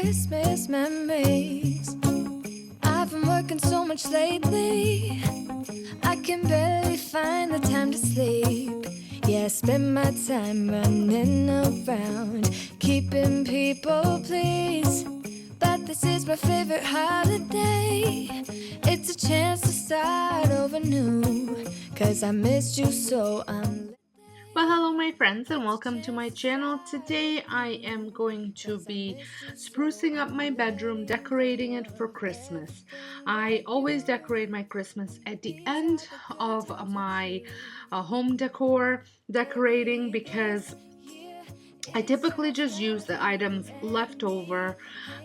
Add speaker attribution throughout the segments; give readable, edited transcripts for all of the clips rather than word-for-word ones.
Speaker 1: Christmas memories. I've been working so much lately, I can barely find the time to sleep. Yeah, I spend my time running around, keeping people pleased. But this is my favorite holiday. It's a chance to start over new, 'cause I missed you so
Speaker 2: Well, hello my friends and welcome to my channel. Today I am going to be sprucing up my bedroom, decorating it for Christmas. I always decorate my Christmas at the end of my home decor decorating because I typically just use the items left over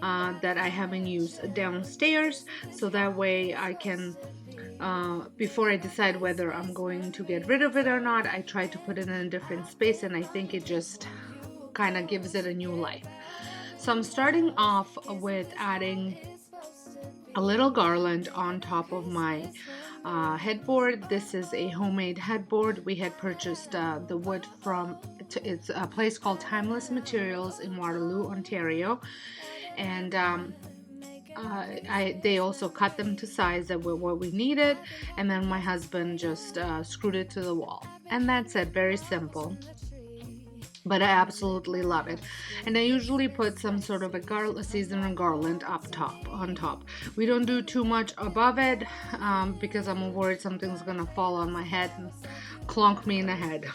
Speaker 2: that I haven't used downstairs, so that way I can before I decide whether I'm going to get rid of it or not, I try to put it in a different space, and I think it just kind of gives it a new life. So I'm starting off with adding a little garland on top of my headboard. This is a homemade headboard. We had purchased the wood from it's a place called Timeless Materials in Waterloo, Ontario, and they also cut them to size that were what we needed, and then my husband just screwed it to the wall, and that's it. Very simple, but I absolutely love it. And I usually put some sort of a seasonal garland on top. We don't do too much above it because I'm worried something's gonna fall on my head and clonk me in the head.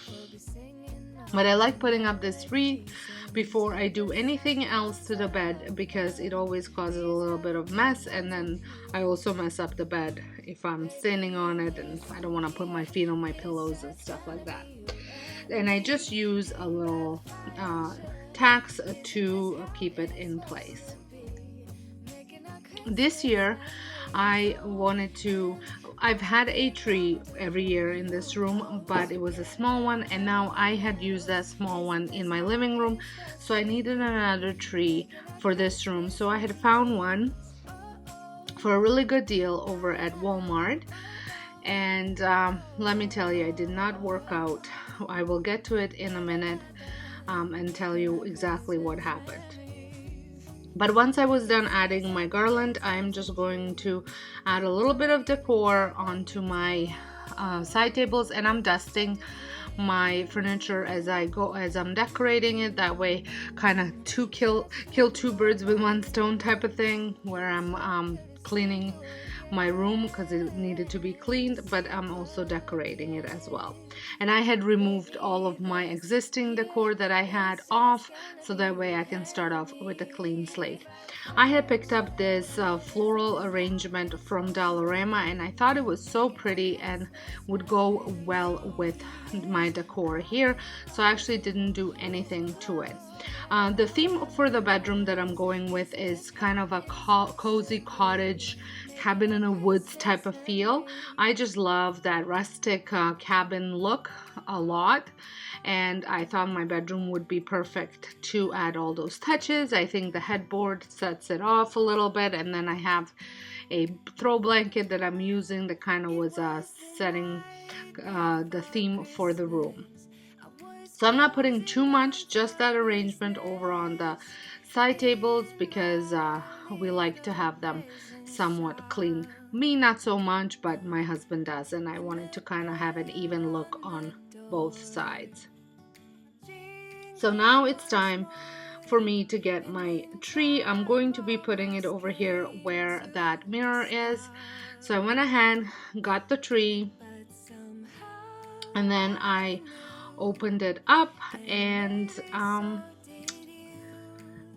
Speaker 2: But I like putting up this wreath before I do anything else to the bed because it always causes a little bit of mess, and then I also mess up the bed if I'm standing on it and I don't want to put my feet on my pillows and stuff like that. And I just use a little tacks to keep it in place. This year I've had a tree every year in this room, but it was a small one, and now I had used that small one in my living room, so I needed another tree for this room. So I had found one for a really good deal over at Walmart, and let me tell you, it did not work out. I will get to it in a minute and tell you exactly what happened. But once I was done adding my garland, I'm just going to add a little bit of decor onto my side tables, and I'm dusting my furniture as I'm decorating it. That way, kind of kill two birds with one stone type of thing, where I'm cleaning my room because it needed to be cleaned, but I'm also decorating it as well. And I had removed all of my existing decor that I had off, so that way I can start off with a clean slate. I had picked up this floral arrangement from Dollarama, and I thought it was so pretty and would go well with my decor here, so I actually didn't do anything to it. The theme for the bedroom that I'm going with is kind of a cozy cottage cabin in the woods type of feel. I just love that rustic cabin look a lot, and I thought my bedroom would be perfect to add all those touches. I think the headboard sets it off a little bit, and then I have a throw blanket that I'm using that kind of was setting the theme for the room. So I'm not putting too much, just that arrangement over on the side tables because we like to have them somewhat clean. Me, not so much, but my husband does, and I wanted to kind of have an even look on both sides. So now it's time for me to get my tree. I'm going to be putting it over here where that mirror is. So I went ahead, got the tree, and then I opened it up, and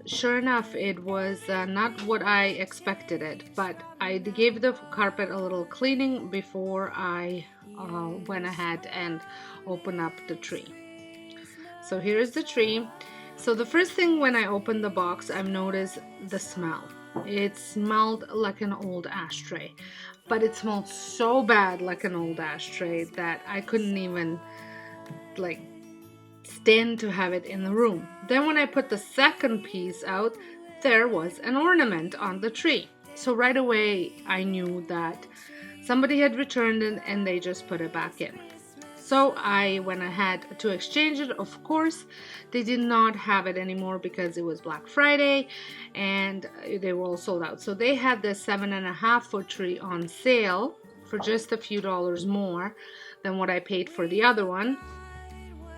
Speaker 2: sure enough, it was not what I expected it, but I gave the carpet a little cleaning before I went ahead and opened up the tree. So here is the tree. So the first thing when I opened the box, I've noticed the smell. It smelled like an old ashtray, but it smelled so bad like an old ashtray that I couldn't even stand to have it in the room. Then when I put the second piece out, there was an ornament on the tree. So right away I knew that somebody had returned it and they just put it back in. So I went ahead to exchange it. Of course, they did not have it anymore because it was Black Friday and they were all sold out. So they had the 7.5-foot tree on sale for just a few dollars more than what I paid for the other one.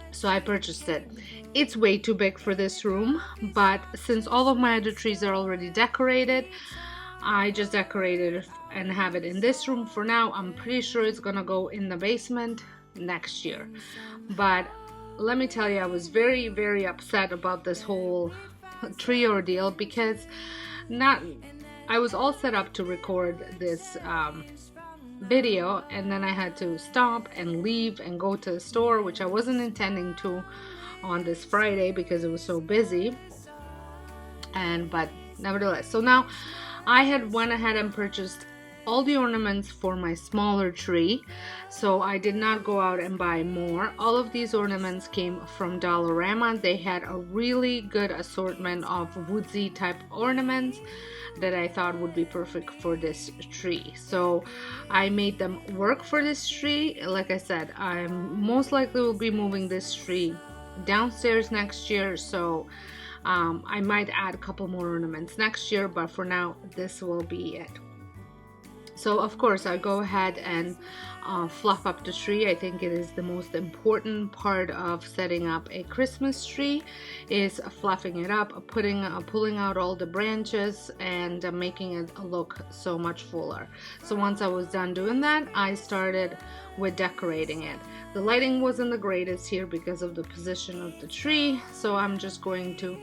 Speaker 2: So I purchased it. It's way too big for this room, but since all of my other trees are already decorated, I just decorated it and have it in this room for now. I'm pretty sure it's gonna go in the basement next year. But let me tell you, I was very, very upset about this whole tree ordeal because I was all set up to record this video, and then I had to stop and leave and go to the store, which I wasn't intending to on this Friday because it was so busy. But nevertheless, so now I had went ahead and purchased all the ornaments for my smaller tree, so I did not go out and buy more. All of these ornaments came from Dollarama. They had a really good assortment of woodsy type ornaments that I thought would be perfect for this tree. So I made them work for this tree. Like I said, I most likely will be moving this tree downstairs next year, so I might add a couple more ornaments next year, but for now this will be it. So of course I go ahead and fluff up the tree. I think it is the most important part of setting up a Christmas tree, is fluffing it up, pulling out all the branches and making it look so much fuller. So once I was done doing that, I started with decorating it. The lighting wasn't the greatest here because of the position of the tree, so I'm just going to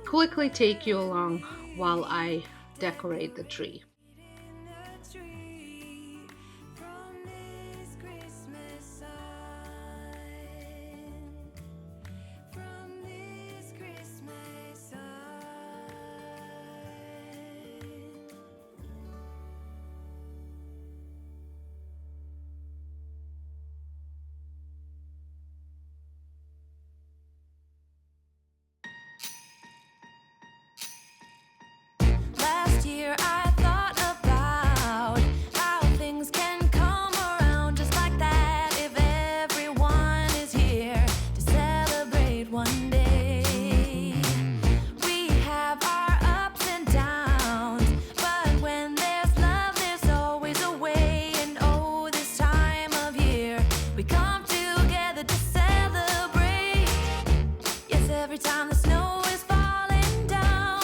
Speaker 2: quickly take you along while I decorate the tree.
Speaker 1: Last year I thought about how things can come around just like that if everyone is here to celebrate one day. We have our ups and downs, but when there's love there's always a way. And oh, this time of year we come together to celebrate. Yes, every time the snow is falling down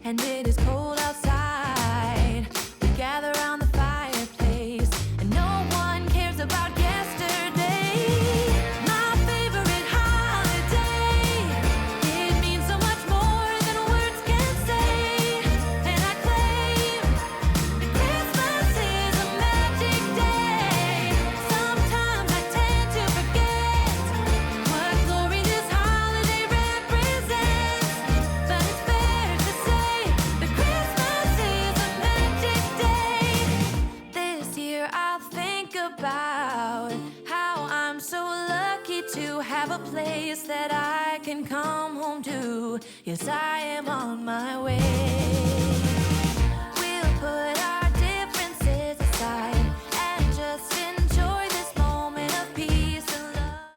Speaker 1: and it is cold outside, we gather around the fireplace and no one cares about yesterday. My favorite holiday, it means so much more than words can say. And I claim that Christmas is a magic day. Sometimes I tend to forget what glory this holiday represents, but it's fair to say that Christmas is a magic day. This year I'll think about how I'm so lucky to have a place that I can come home to. Yes, I am on my way. We'll put our differences aside and just enjoy this moment of peace and love.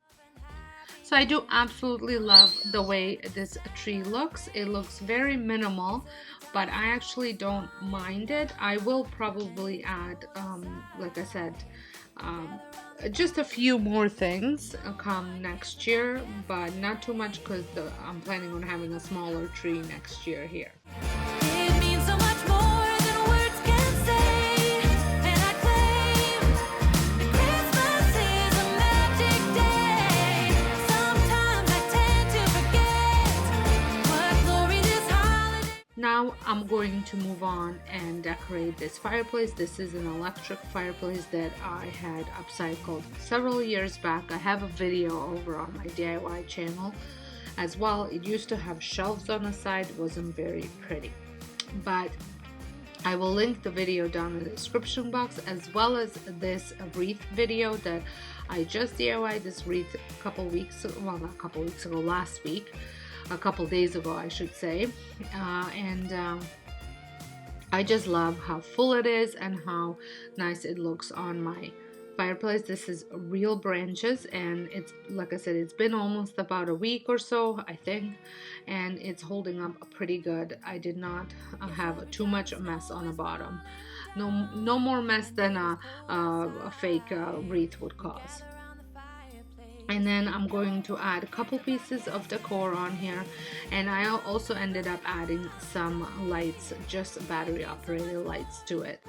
Speaker 2: So I do absolutely love the way this tree looks. It looks very minimal, but I actually don't mind it. I will probably add, like I said, just a few more things come next year, but not too much because I'm planning on having a smaller tree next year here.
Speaker 1: It means so much more than words can say. And I claim that Christmas is a magic day. Sometimes I tend to forget what glory this holiday.
Speaker 2: Now I'm going to move on and decorate this fireplace. This is an electric fireplace that I had upcycled several years back. I have a video over on my DIY channel as well. It used to have shelves on the side. It wasn't very pretty, but I will link the video down in the description box, as well as this wreath video that I just DIYed this wreath a couple weeks ago. Well, not a couple weeks ago, last week. A couple days ago, I should say. I just love how full it is and how nice it looks on my fireplace. This is real branches, and it's, like I said, it's been almost about a week or so, I think, and it's holding up pretty good. I did not have too much mess on the bottom. No more mess than a fake wreath would cause. And then I'm going to add a couple pieces of decor on here, and I also ended up adding some lights, just battery operated lights to it.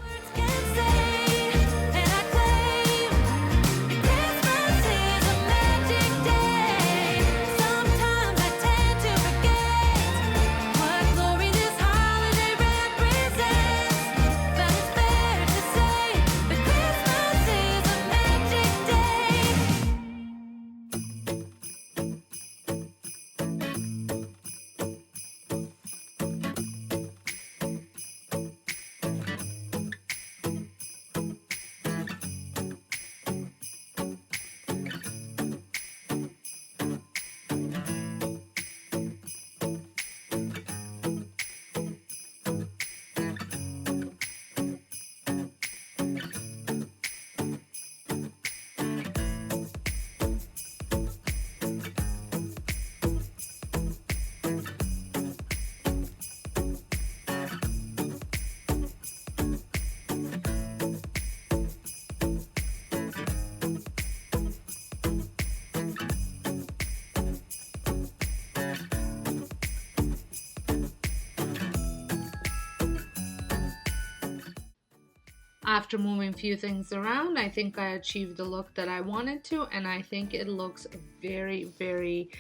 Speaker 2: After moving a few things around, I think I achieved the look that I wanted to, and I think it looks very, very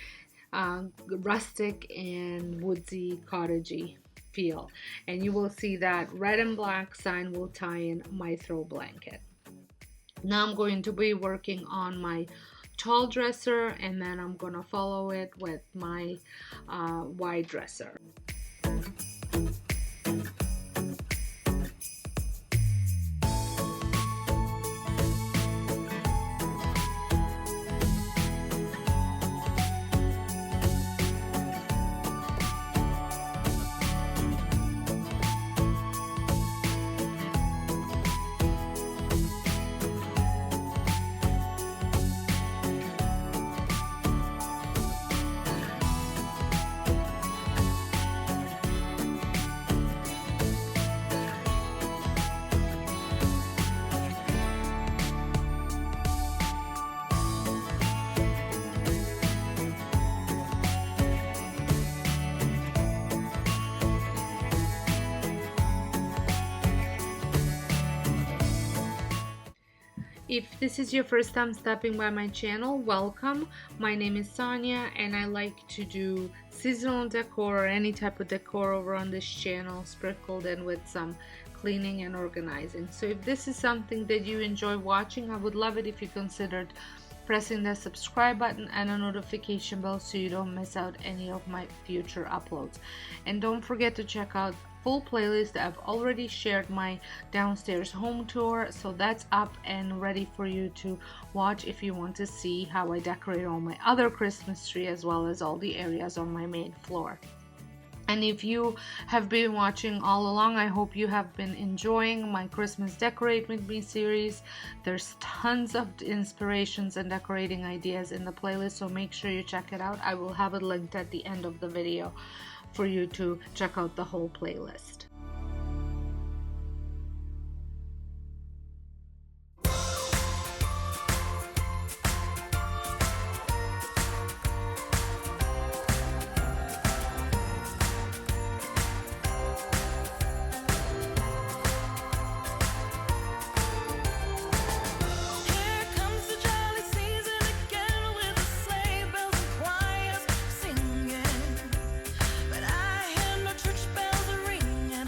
Speaker 2: rustic and woodsy, cottagey feel. And you will see that red and black sign will tie in my throw blanket. Now I'm going to be working on my tall dresser, and then I'm gonna follow it with my wide dresser. If this is your first time stopping by my channel, welcome. My name is Sonja, and I like to do seasonal decor or any type of decor over on this channel, sprinkled in with some cleaning and organizing. So if this is something that you enjoy watching, I would love it if you considered pressing the subscribe button and a notification bell so you don't miss out any of my future uploads. And don't forget to check out full playlist. I've already shared my downstairs home tour, so that's up and ready for you to watch if you want to see how I decorate all my other Christmas tree as well as all the areas on my main floor. And if you have been watching all along, I hope you have been enjoying my Christmas Decorate With Me series. There's tons of inspirations and decorating ideas in the playlist, so make sure you check it out. I will have it linked at the end of the video for you to check out the whole playlist.
Speaker 1: But I hear no church bells ringing.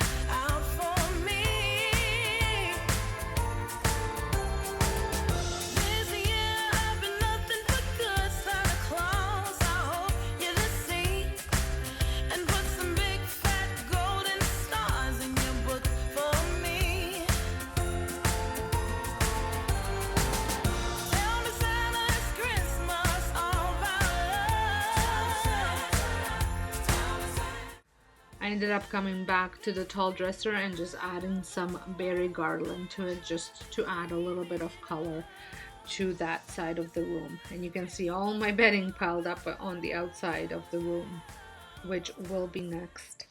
Speaker 2: ended up coming back to the tall dresser and just adding some berry garland to it, just to add a little bit of color to that side of the room. And you can see all my bedding piled up on the outside of the room, which will be next.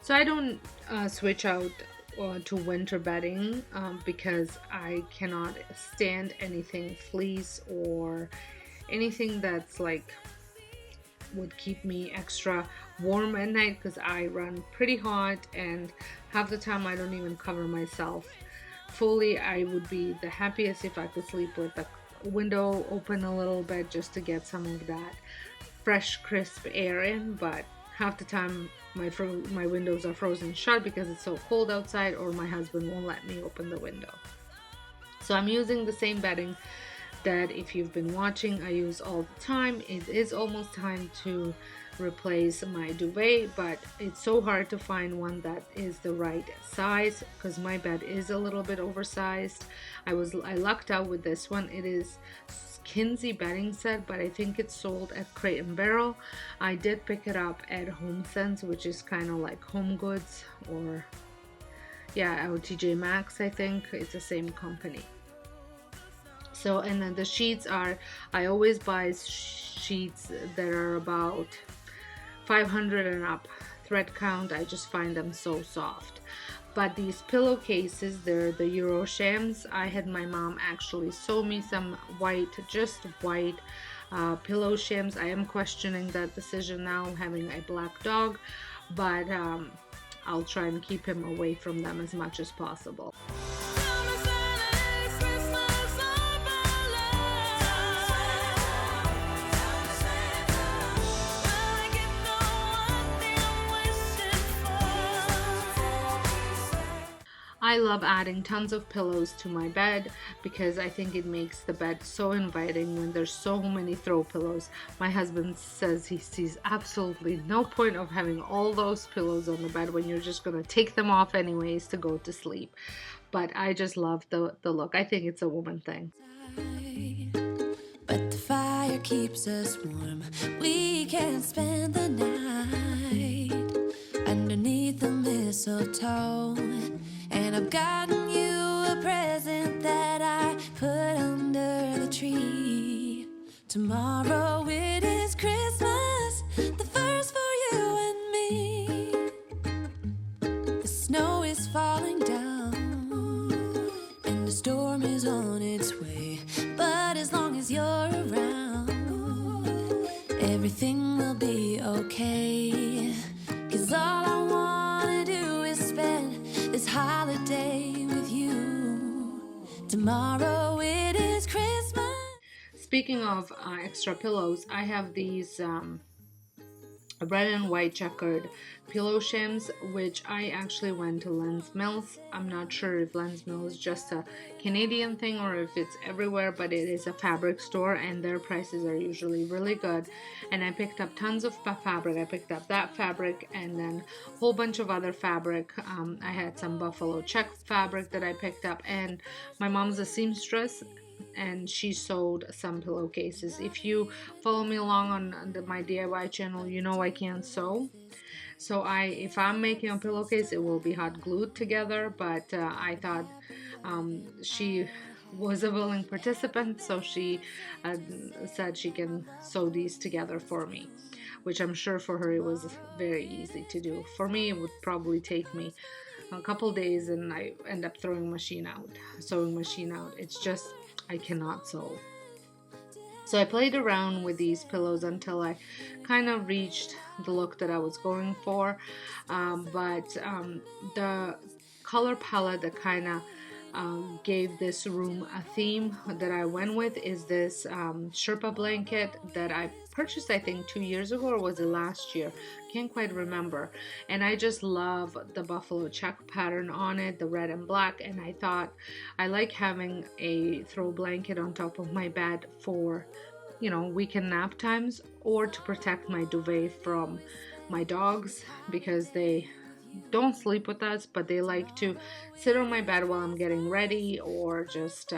Speaker 2: So I don't switch out to winter bedding because I cannot stand anything fleece or anything that's like would keep me extra warm at night, because I run pretty hot and half the time I don't even cover myself fully. I would be the happiest if I could sleep with the window open a little bit just to get some of that fresh crisp air in, but half the time my windows are frozen shut because it's so cold outside, or my husband won't let me open the window. So I'm using the same bedding that, if you've been watching, I use all the time. It is almost time to replace my duvet, but it's so hard to find one that is the right size because my bed is a little bit oversized. I lucked out with this one. It is Kinsey bedding set, but I think it's sold at Crate and Barrel. I did pick it up at HomeSense, which is kind of like Home Goods, or yeah, TJ Maxx. I think it's the same company. So, and then the sheets are, I always buy sheets that are about 500 and up thread count. I just find them so soft. But these pillowcases, they're the Euroshams. I had my mom actually sew me some white, just white pillow shams. I am questioning that decision now, having a black dog, but I'll try and keep him away from them as much as possible. I love adding tons of pillows to my bed because I think it makes the bed so inviting when there's so many throw pillows. My husband says he sees absolutely no point of having all those pillows on the bed when you're just gonna take them off anyways to go to sleep. But I just love the look. I think it's a woman thing.
Speaker 1: But the fire keeps us warm. We can spend the night underneath the mistletoe. And I've gotten you a present that I put under the tree. Tomorrow it is Christmas, the first for you and me. The snow is falling down and the storm is on its way. But as long as you're around, everything will be okay. 'Cause all I wanna do is spend this holiday with you. Tomorrow it is Christmas.
Speaker 2: Speaking of extra pillows, I have these red and white checkered pillow shims, which I actually went to Lens Mills. I'm not sure if Lens Mills is just a Canadian thing or if it's everywhere, but it is a fabric store and their prices are usually really good. And I picked up tons of fabric. I picked up that fabric and then a whole bunch of other fabric. I had some buffalo check fabric that I picked up, and my mom's a seamstress and she sewed some pillowcases. If you follow me along on my DIY channel, you know I can't sew. So if I'm making a pillowcase, it will be hot glued together, but I thought she was a willing participant, so she said she can sew these together for me, which I'm sure for her it was very easy to do. For me, it would probably take me a couple days and I end up sewing machine out. It's just, I cannot sew. So I played around with these pillows until I kind of reached the look that I was going for, but the color palette that kind of gave this room a theme that I went with is this Sherpa blanket that I purchased, I think 2 years ago, or was it last year? Can't quite remember. And I just love the buffalo check pattern on it, the red and black, and I thought I like having a throw blanket on top of my bed for, you know, weekend nap times, or to protect my duvet from my dogs, because they don't sleep with us, but they like to sit on my bed while I'm getting ready, or just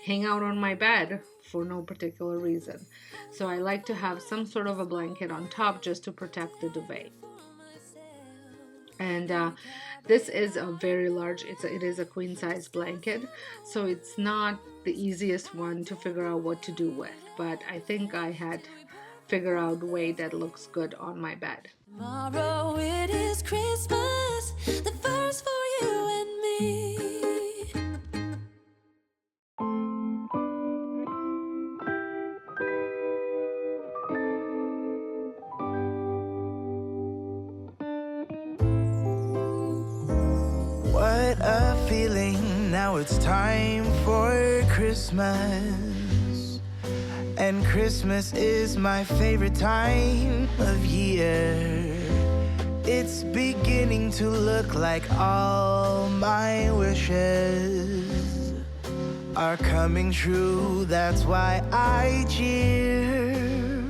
Speaker 2: hang out on my bed for no particular reason. So I like to have some sort of a blanket on top just to protect the duvet. And this is a very large, it is a queen size blanket, so it's not the easiest one to figure out what to do with, but I think I had figured out a way that looks good on my bed.
Speaker 1: Tomorrow it is Christmas, the first for you and me.
Speaker 3: What a feeling, now it's time for Christmas. And Christmas is my favorite time of year. It's beginning to look like all my wishes are coming true. That's why I cheer.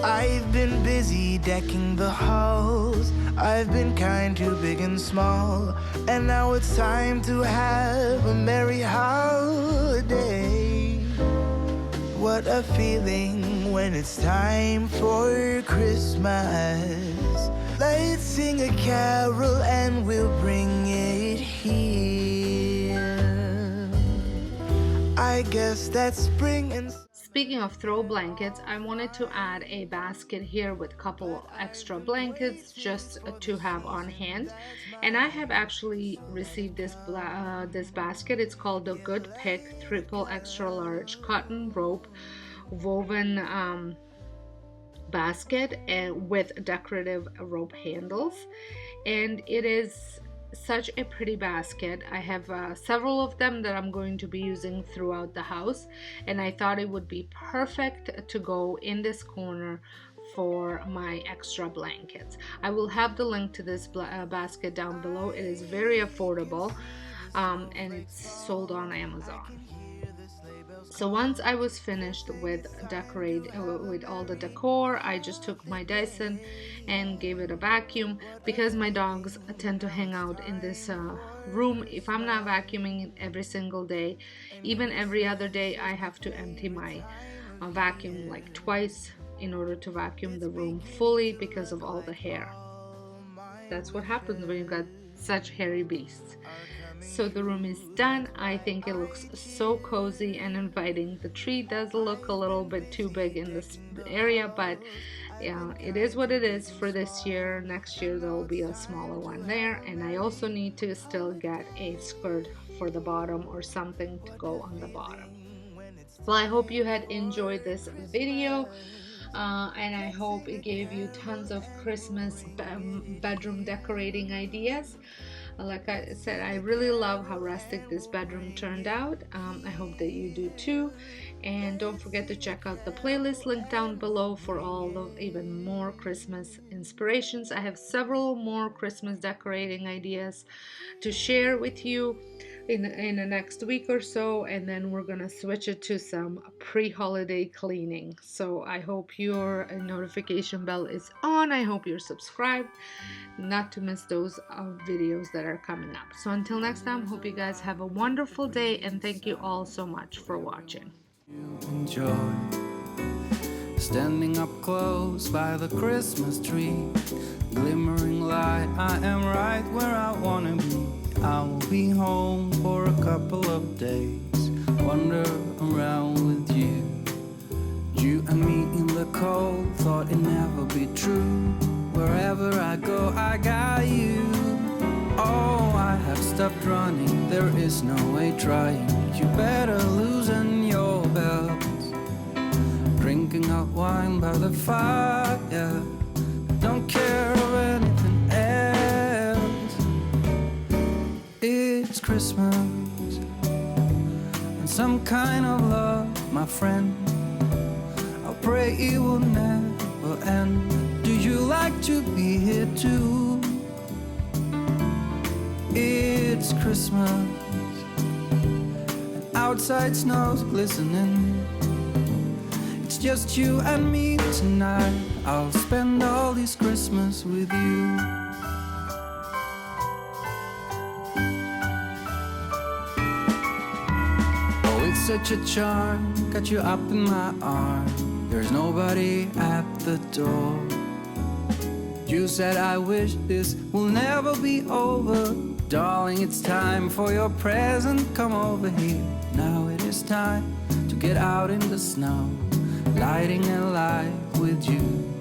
Speaker 3: I've been busy decking the halls. I've been kind to big and small. And now it's time to have a merry holiday. What a feeling when it's time for Christmas. Let's sing a carol and we'll bring it here. I guess that's spring and...
Speaker 2: Speaking of throw blankets, I wanted to add a basket here with a couple extra blankets just to have on hand. And I have actually received this basket. It's called the Good Pick Triple Extra Large Cotton Rope Woven basket, and with decorative rope handles. And it is such a pretty basket. I have several of them that I'm going to be using throughout the house, and I thought it would be perfect to go in this corner for my extra blankets. I will have the link to this basket down below. It is very affordable, and it's sold on Amazon. So once I was finished with with all the decor, I just took my Dyson and gave it a vacuum, because my dogs tend to hang out in this room. If I'm not vacuuming every single day, even every other day, I have to empty my vacuum like twice in order to vacuum the room fully because of all the hair. That's what happens when you've got such hairy beasts. So the room is done. I think it looks so cozy and inviting. The tree does look a little bit too big in this area, but yeah, it is what it is for this year. Next year there will be a smaller one there, and I also need to still get a skirt for the bottom or something to go on the bottom. Well, I hope you had enjoyed this video. And I hope it gave you tons of Christmas bedroom decorating ideas. Like I said, I really love how rustic this bedroom turned out. I hope that you do too. And don't forget to check out the playlist link down below for all of even more Christmas inspirations. I have several more Christmas decorating ideas to share with you in the next week or so, and then we're gonna switch it to some pre-holiday cleaning. So I hope your notification bell is on. I hope you're subscribed not to miss those videos that are coming up. So until next time, hope you guys have a wonderful day, and thank you all so much for watching.
Speaker 4: Enjoy standing up close by the Christmas tree, glimmering light. I am right where I wanna be. I will be home for a couple of days, wander around with you. You and me in the cold, thought it'd never be true. Wherever I go, I got you. Oh, I have stopped running, there is no way trying. You better loosen your belt. Drinking hot wine by the fire, don't care of anything else. It's Christmas. some kind of love, my friend. I pray it will never end. Do you like to be here too? It's Christmas, and outside snow's glistening. It's just you and me tonight. I'll spend all this Christmas with you. Oh, it's such a charm, got you up in my arms. There's nobody at the door. You said I wish this will never be over. Darling, it's time for your present. Come over here. Now it is time to get out in the snow, lighting a light with you.